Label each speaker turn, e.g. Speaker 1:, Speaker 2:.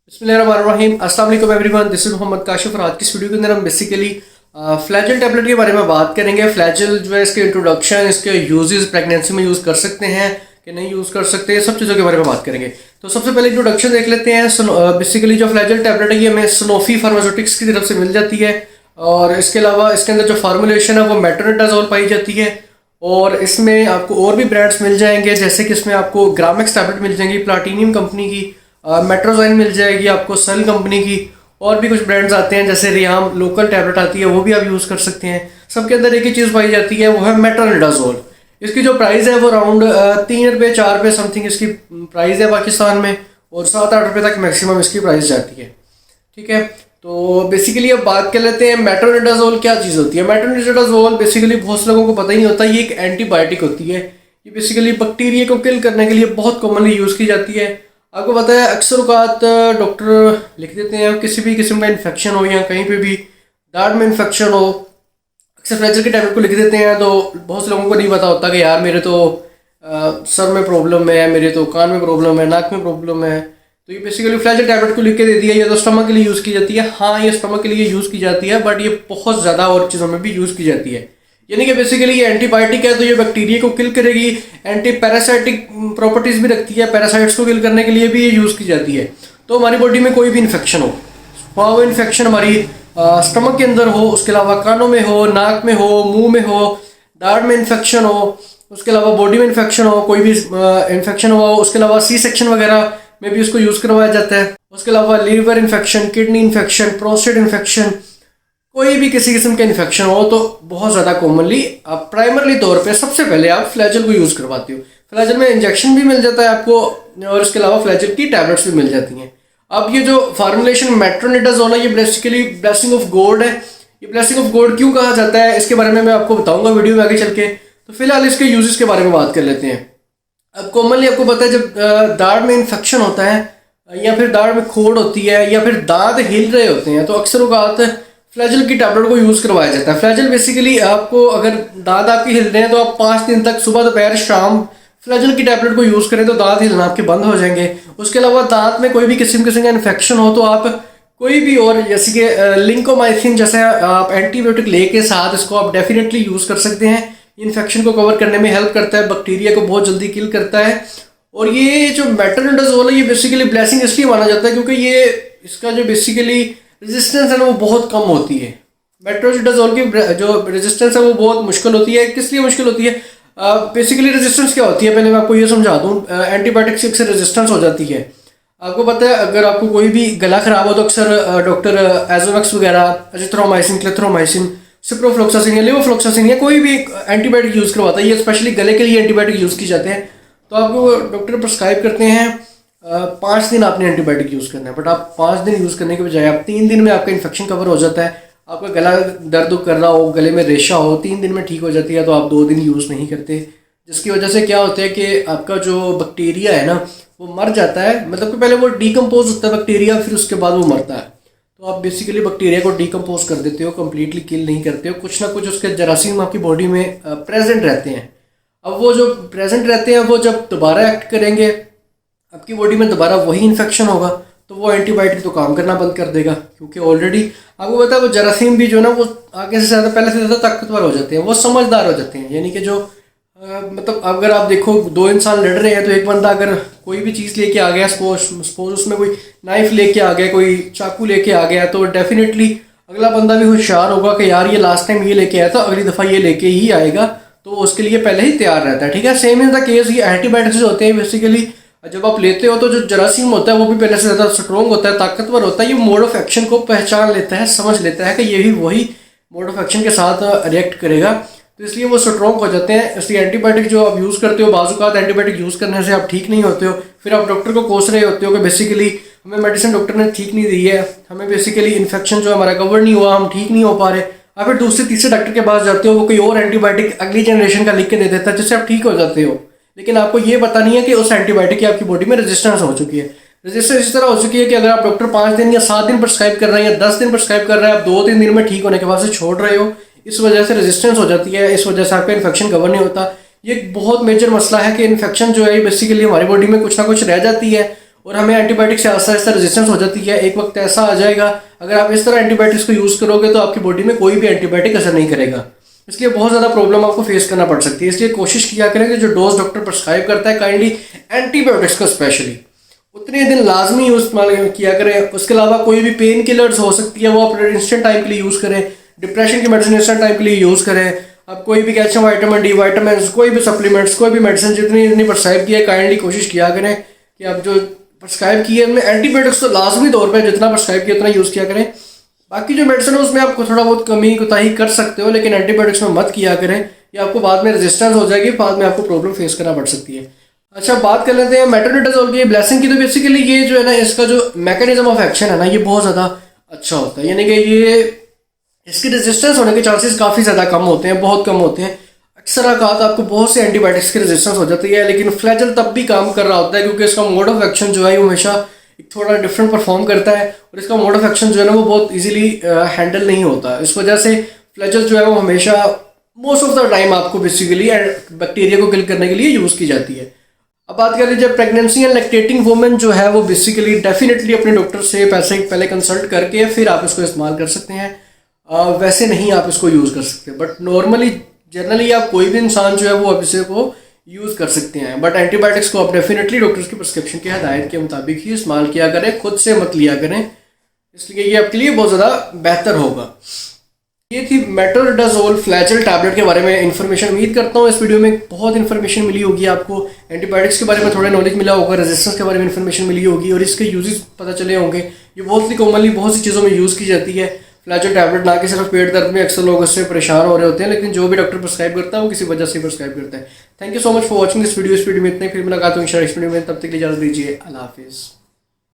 Speaker 1: बिस्मिल्लाहिर्रहमानिर्रहीम। अस्सलाम वालेकुम everyone, this is Mohammad Kashif और आज की इस वीडियो के अंदर हम बेसिकली फ्लैजल टैबलेट के बारे में बात करेंगे। फ्लैजल जो है इसके इंट्रोडक्शन, इसके यूजेस, प्रेगनेंसी में यूज़ कर सकते हैं कि नहीं यूज़ कर सकते, ये सब चीज़ों के बारे में बात करेंगे। तो सबसे पहले इंट्रोडक्शन देख लेते हैं। बेसिकली जो फ्लैजल टैबलेट है ये हमें सनोफी फार्मास्यूटिक्स की तरफ से मिल जाती है और इसके अलावा इसके अंदर जो फार्मूलेशन है वो मेट्रोनिडाजोल पाई जाती है और इसमें आपको और भी ब्रांड्स मिल जाएंगे, जैसे कि इसमें आपको ग्रामेक्स टैबलेट मिल जाएंगी प्लाटिनियम कंपनी की, मेट्रोजाइन मिल जाएगी आपको सेल कंपनी की, और भी कुछ ब्रांड्स आते हैं जैसे रियाम लोकल टैबलेट आती है वो भी आप यूज़ कर सकते हैं। सबके अंदर एक ही चीज़ पाई जाती है, वो है मेट्रोनिडाजोल। इसकी जो प्राइस है वो अराउंड 3 रुपये 4 रुपये समथिंग इसकी प्राइस है पाकिस्तान में, और 7-8 रुपये तक मैक्सिमम इसकी प्राइस जाती है। ठीक है, तो बेसिकली अब बात कर लेते हैं मेट्रोनिडाजोल क्या चीज़ होती है। मेट्रोनिडाजोल बेसिकली बहुत से लोगों को पता ही नहीं होता, ये एक एंटीबायोटिक होती है। ये बेसिकली बैक्टीरिया को किल करने के लिए बहुत कॉमनली यूज़ की जाती है। आपको पता है अक्सर औकात डॉक्टर लिख देते हैं किसी भी किस्म का इन्फेक्शन हो या कहीं पे भी दाढ़ में इन्फेक्शन हो, अक्सर फ्लैजल के टैबलेट को लिख देते हैं। तो बहुत से लोगों को नहीं पता होता कि यार मेरे तो सर में प्रॉब्लम है, मेरे तो कान में प्रॉब्लम है, नाक में प्रॉब्लम है, तो ये बेसिकली फ्लैजल टैबलेट को लिख के दे दिया। ये तो स्टमक के लिए यूज़ की जाती है। हाँ, ये स्टमक के लिए यूज़ की जाती है, बट ये बहुत ज़्यादा और चीज़ों में भी यूज़ की जाती है। यानी कि बेसिकली ये एंटीबायोटिक है तो ये बैक्टीरिया को किल करेगी, एंटी पैरासाइटिक प्रॉपर्टीज़ भी रखती है, पैरासाइट्स को किल करने के लिए भी ये यूज़ की जाती है। तो हमारी बॉडी में कोई भी इन्फेक्शन हो, वो इन्फेक्शन हमारी स्टमक के अंदर हो, उसके अलावा कानों में हो, नाक में हो, मुंह में हो, दाढ़ में इन्फेक्शन हो, उसके अलावा बॉडी में इन्फेक्शन हो, कोई भी इन्फेक्शन हो, उसके अलावा सी सेक्शन वगैरह में भी उसको यूज़ करवाया जाता है। उसके अलावा liver infection, kidney infection, prostate infection, कोई भी किसी किस्म का इन्फेक्शन हो तो बहुत ज़्यादा कॉमनली आप प्राइमरली तौर पे सबसे पहले आप फ्लैजल को यूज़ करवाते हो। फ्लैजल में इंजेक्शन भी मिल जाता है आपको और इसके अलावा फ्लैजल की टैबलेट्स भी मिल जाती हैं। अब ये जो फार्मूलेशन मेट्रोनिडाजोल है ये बेसिकली ब्लेसिंग ऑफ गॉड है। ये ब्लेसिंग ऑफ गॉड क्यों कहा जाता है इसके बारे में मैं आपको बताऊंगा वीडियो में आगे चल के। तो फिलहाल इसके यूजेस के बारे में बात कर लेते हैं। अब कॉमनली आपको पता है जब दाढ़ में इन्फेक्शन होता है या फिर दाढ़ में खोड़ होती है या फिर दांत हिल रहे होते हैं तो अक्सर औकात फ्लैजल की टैबलेट को यूज़ करवाया जाता है। फ्लैजल बेसिकली आपको अगर दांत आपके हिल रहे हैं तो आप 5 दिन तक सुबह दोपहर शाम फ्लैजल की टैबलेट को यूज़ करें तो दांत हिलना आपके बंद हो जाएंगे। उसके अलावा दांत में कोई भी किस्म का इन्फेक्शन हो तो आप कोई भी और जैसे कि लिंकोमाइसिन जैसे आप एंटीबायोटिक ले के साथ इसको आप डेफिनेटली यूज़ कर सकते हैं। इन्फेक्शन को कवर करने में हेल्प करता है, बैक्टीरिया को बहुत जल्दी किल करता है। और ये जो मेट्रोनिडाजोल है ये बेसिकली ब्लेसिंग इसलिए माना जाता है क्योंकि ये इसका जो बेसिकली रेजिस्टेंस है ना वो बहुत कम होती है। मेट्रोनिडाजोल की जो रेजिस्टेंस है वो बहुत मुश्किल होती है। किस लिए मुश्किल होती है? बेसिकली रेजिस्टेंस क्या होती है पहले मैं आपको ये समझा दूँ। एंटीबायोटिक से अक्सर रेजिस्टेंस हो जाती है। आपको पता है अगर आपको कोई भी गला खराब हो तो अक्सर डॉक्टर एजोमैक्स वगैरह, एजिथ्रोमाइसिन, क्लेथ्रोमाइसिन, सिप्रोफ्लोक्सासिन या लेवोफ्लोक्सासिन या कोई भी एंटीबायोटिक यूज़ करवाता है। ये स्पेशली गले के लिए एंटीबायोटिक यूज़ की जाते हैं। तो आपको डॉक्टर प्रिस्क्राइब करते हैं 5 दिन आपने एंटीबायोटिक यूज़ करना है, बट आप 5 दिन यूज़ करने के बजाय आप 3 दिन में आपका इन्फेक्शन कवर हो जाता है। आपका गला दर्द कर रहा हो, गले में रेशा हो, 3 दिन में ठीक हो जाती है तो आप 2 दिन यूज़ नहीं करते, जिसकी वजह से क्या होता है कि आपका जो बैक्टीरिया है ना वो मर जाता है। मतलब कि पहले वो डीकम्पोज होता है बैक्टीरिया, फिर उसके बाद वो मरता है। तो आप बेसिकली बैक्टीरिया को डीकम्पोज कर देते हो, कम्प्लीटली किल नहीं करते हो। कुछ ना कुछ उसके जरासीम आपकी बॉडी में प्रेजेंट रहते हैं। अब वो जो प्रेजेंट रहते हैं वो जब दोबारा एक्ट करेंगे आपकी बॉडी में दोबारा वही इन्फेक्शन होगा तो वो एंटीबायोटिक तो काम करना बंद कर देगा, क्योंकि ऑलरेडी आपको पता है वो जरासीम भी जो ना वो आगे से ज़्यादा पहले से ज़्यादा ताकतवर हो जाते हैं, वो समझदार हो जाते हैं। यानी कि जो मतलब अगर आप देखो 2 इंसान लड़ रहे हैं तो एक बंदा अगर कोई भी चीज़ लेके आ गया, सपोज उसमें कोई नाइफ लेके आ गया, कोई चाकू लेके आ गया, तो डेफिनेटली अगला बंदा भी होशियार होगा कि यार ये लास्ट टाइम ये लेके आया था, अगली दफ़ा ये लेके ही आएगा, तो उसके लिए पहले ही तैयार रहता है। ठीक है, सेम इन द केस ये एंटीबायोटिक्स होते हैं बेसिकली जब आप लेते हो तो जो जरासीम होता है वो भी पहले से ज़्यादा स्ट्रॉन्ग होता है, ताकतवर होता है। ये मोड ऑफ एक्शन को पहचान लेता है, समझ लेता है कि ये भी वही मोड ऑफ एक्शन के साथ रिएक्ट करेगा, तो इसलिए वो स्ट्रॉन्ग हो जाते हैं। इसलिए एंटीबायोटिक जो आप यूज़ करते हो, बाज़ एंटीबायोटिक यूज़ करने से आप ठीक नहीं होते हो, फिर आप डॉक्टर को कोस रहे होते हो कि बेसिकली हमें मेडिसिन डॉक्टर ने ठीक नहीं दी है, हमें बेसिकली इन्फेक्शन जो हमारा कवर नहीं हुआ, हम ठीक नहीं हो पा रहे। आप फिर दूसरे तीसरे डॉक्टर के पास जाते हो, वो कोई और एंटीबायोटिक अगली जनरेशन का लिख के दे देता है जिससे आप ठीक हो जाते हो, लेकिन आपको ये पता नहीं है कि उस एंटीबायोटिक की आपकी बॉडी में रेजिस्टेंस हो चुकी है। रेजिस्टेंस इस तरह हो चुकी है कि अगर आप डॉक्टर 5 दिन या 7 दिन प्रिस्क्राइब कर रहे हैं या 10 दिन प्रिस्क्राइब कर रहे हैं, आप 2-3 दिन में ठीक होने के बाद से छोड़ रहे हो, इस वजह से रेजिस्टेंस हो जाती है, इस वजह से आपका इन्फेक्शन कवर नहीं होता। ये एक बहुत मेजर मसला है कि इन्फेक्शन जो है बेसिकली हमारी बॉडी में कुछ ना कुछ रह जाती है और हमें एंटीबायोटिक से आहिस्ता आहिस्ता रेजिस्टेंस हो जाती है। एक वक्त ऐसा आ जाएगा अगर आप इस तरह एंटीबायोटिक्स को यूज़ करोगे तो आपकी बॉडी में कोई भी एंटीबायोटिक असर नहीं करेगा। इसलिए बहुत ज़्यादा प्रॉब्लम आपको फेस करना पड़ सकती है। इसलिए कोशिश किया करें कि जो डोज डॉक्टर प्रिस्क्राइब करता है काइंडली एंटीबायोटिक्स को स्पेशली उतने दिन लाजमी यूज इस्तेमाल किया करें। उसके अलावा कोई भी पेन किलर्स हो सकती है वो आप इंस्टेंट टाइम के लिए यूज़ करें। डिप्रेशन की मेडिसिन इंस्टेंट टाइम के लिए यूज़ करें। आप कोई भी कैल्शियम, विटामिन डी, विटामिन, कोई भी सप्लीमेंट्स, कोई भी मेडिसिन जितनी प्रिस्क्राइब की है काइंडली कोशिश किया करें कि आप जो प्रिस्क्राइब की है उनमें एंटीबायोटिक्स तो लाजमी तौर पर जितना प्रिस्क्राइब किया उतना यूज़ किया करें। बाकी जो मेडिसिन है उसमें आप थोड़ा बहुत कमी कोताही कर सकते हो, लेकिन एंटीबायोटिक्स में मत किया करें। ये आपको बाद में रेजिस्टेंस हो जाएगी, बाद में आपको प्रॉब्लम फेस करना पड़ सकती है। अच्छा, बात कर लेते हैं मेट्रोनिडाजोल की, ब्लेसिंग की। तो बेसिकली ये जो है ना, इसका जो मैकेनिज्म ऑफ एक्शन है ना, ये बहुत ज़्यादा अच्छा होता है। यानी कि ये इसकी रेजिस्टेंस होने के चांसेस काफ़ी ज़्यादा कम होते हैं, बहुत कम होते हैं। अक्सर औकात आपको बहुत से एंटीबायोटिक्स की रेजिस्टेंस हो जाती है, लेकिन फ्लैजल तब भी काम कर रहा होता है क्योंकि इसका मोड ऑफ एक्शन जो है वो हमेशा एक थोड़ा डिफरेंट परफॉर्म करता है और इसका मोड ऑफ एक्शन जो है ना वो बहुत इजीली हैंडल नहीं होता। इस वजह से फ्लैजल जो है वो हमेशा मोस्ट ऑफ द टाइम आपको बेसिकली बैक्टीरिया को किल करने के लिए यूज़ की जाती है। अब बात कर लीजिए प्रेगनेंसी एंड लैक्टेटिंग वुमेन जो है वो बेसिकली डेफिनेटली अपने डॉक्टर से पहले कंसल्ट करके फिर आप इसको इस्तेमाल कर सकते हैं। वैसे नहीं आप इसको यूज़ कर सकते, बट नॉर्मली जनरली आप कोई भी इंसान जो है वो आप इसे को यूज़ कर सकते हैं। बट एंटीबायोटिक्स को आप डेफिनेटली डॉक्टर्स की प्रिस्क्रिप्शन की हदायत के मुताबिक ही इस्तेमाल किया करें, खुद से मत लिया करें, इसलिए ये आपके लिए बहुत ज़्यादा बेहतर होगा। ये थी मेट्रोनिडाजोल फ्लैजल टैबलेट के बारे में इन्फॉर्मेशन। उम्मीद करता हूँ इस वीडियो में बहुत इन्फॉर्मेशन मिली होगी आपको। एंटीबायोटिक्स के बारे में थोड़ा नॉलेज मिला होगा, रेजिस्टेंस के बारे में इन्फॉर्मेशन मिली होगी और इसके यूजेस पता चले होंगे। ये बहुत ही कॉमनली बहुत सी चीज़ों में यूज़ की जाती है फ्लैजल टैबलेट, ना कि सिर्फ पेट दर्द में। अक्सर लोग उससे परेशान हो रहे होते हैं, लेकिन जो भी डॉक्टर प्रिस्क्राइब करता है वो किसी वजह से प्रिस्क्राइब करता है। Thank you so much for watching this video. इस वीडियो में इतने, फिर मुलाकात होगी इंशाल्लाह इस वीडियो में। तब तक के लिए इजाज़त दीजिए। अल्लाह हाफिज़।